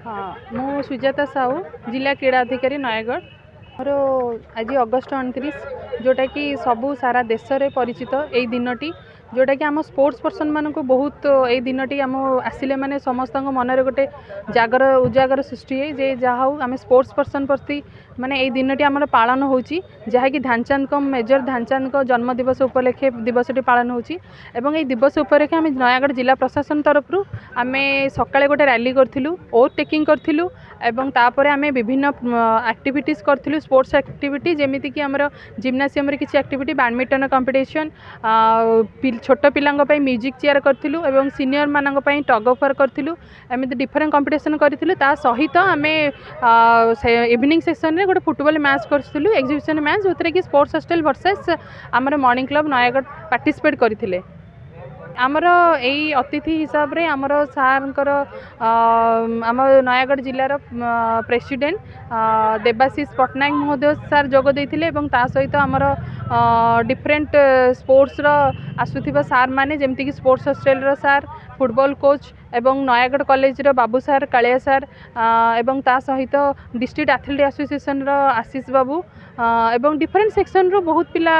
हाँ मु सुजाता साहू जिला क्रीड़ा अधिकारी नयगढ़ मोर आज अगस्ट 29 जोटा कि सबू सारा देश में परिचित यही दिनटी जोटा कि आम स्पोर्ट्स पर्सन मान को बहुत यही दिनटी आम आसिले माने समस्त मनरे गोटे जागर उजागर सृष्टि है जे जहाँ हूँ आम स्पोर्ट्स पर्सन प्रति माने यही दिनटी आम पालन होची जहाँकि ध्यानचंद को मेजर ध्यानचंद को जन्म दिवस उपलक्षे दिवसटी पालन होची एवं यही दिवस उपलक्षे आम नयागढ़ जिला प्रशासन तरफ आम सकाळे गोटे रैली करूँ ओवरटेकिंग करूँ एवं तापर आम विभिन्न एक्टिविटीज करूँ स्पोर्ट्स एक्टिविटी जमीती कि आमर जिम्नासियम किसी एक्टिविटी बैडमिंटन कंपटीशन छोट पिलांग म्यूजिक चेयर करूँ एवं सीनियर मानक टग ऑफ वार करूँ एमती डिफरेंट कंपटीशन करूँ ता सहित आम इवनिंग सेक्शन में गोटे फुटबॉल मैच करूँ एग्जिबिशन मैच जो कि स्पोर्ट्स हॉस्टल वर्सेस आमर मॉर्निंग क्लब नयागढ़ पार्टिसिपेट करते आमर यही अतिथि हिसाब रे आमर सार आम नयागढ़ जिलार प्रेसिडेंट देवाशीष पट्टनायक महोदय सार जोग देते सहित आमर डिफरेंट स्पोर्ट्स आसुथिबा सार माने जेमती कि स्पोर्ट्स हॉस्टल सार फुटबॉल कोच एवं नयागढ़ कॉलेज बाबू सार कालिया सार एवं ता सहित डिस्ट्रिक्ट एथलेटिक एसोसिएशन रो आशीष बाबू एवं डिफरेंट सेक्शन रो बहुत पिला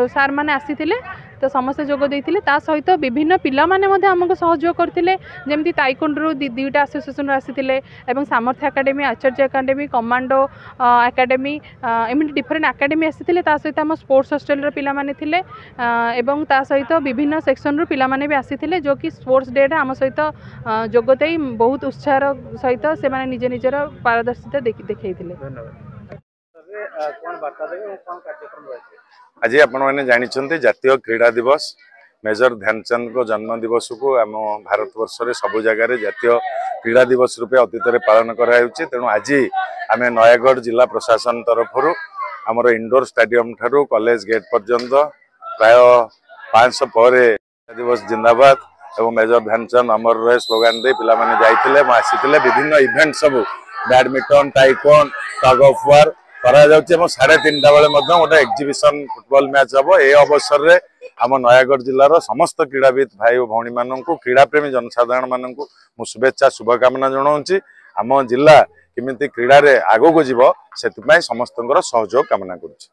सार माने आसीथिले तो समस्त जोग देते सहित विभिन्न पिला माने आमको सहयोग करते जमी ताइकोंडू दुईटा एसोसिएशन आसी सामर्थ्य एकेडमी आचार्य एकेडमी कमांडो एकेडमी एमती डिफरेंट एकेडमी आसी सहित आम स्पोर्ट्स हॉस्टल पिला माने थिले एवं ता सहित विभिन्न सेक्शन पिला माने भी आसी जो कि स्पोर्ट्स डे आम सहित जोगदे बहुत उत्साह सहित से माने निज निजर पारदर्शिता देखते आज आपण मैंने जानी जातीय क्रीड़ा दिवस मेजर ध्यानचंद को जन्म दिवस को आम भारत वर्ष रे सबु जगह जातीय क्रीड़ा दिवस रूपे अतीत में पालन कराई तेणु आज आम नयागढ़ जिला प्रशासन तरफ आमर इंडोर स्टेडियम ठारू कॉलेज गेट पर्यंत प्राय 500 पर दिवस जिंदाबाद एवं मेजर ध्यानचंद अमर रहे स्लोगान दे पिला माने जाइथिले आसीथिले विभिन्न इवेंट सब badminton tycoon tug of war करा जाउछि एवं 3:30 बेले गोटे एग्जिबिशन फुटबॉल मैच हम ए अवसर में आम नयागढ़ जिलार समस्त क्रीड़ाविद भाई और भौणी मानू क्रीड़ाप्रेमी जनसाधारण मानू मु शुभेच्छा शुभकामना जनाऊँगी आम जिला किमिति क्रीड़ा रे आगो को जीव से समस्त सहयोग कामना करुछि।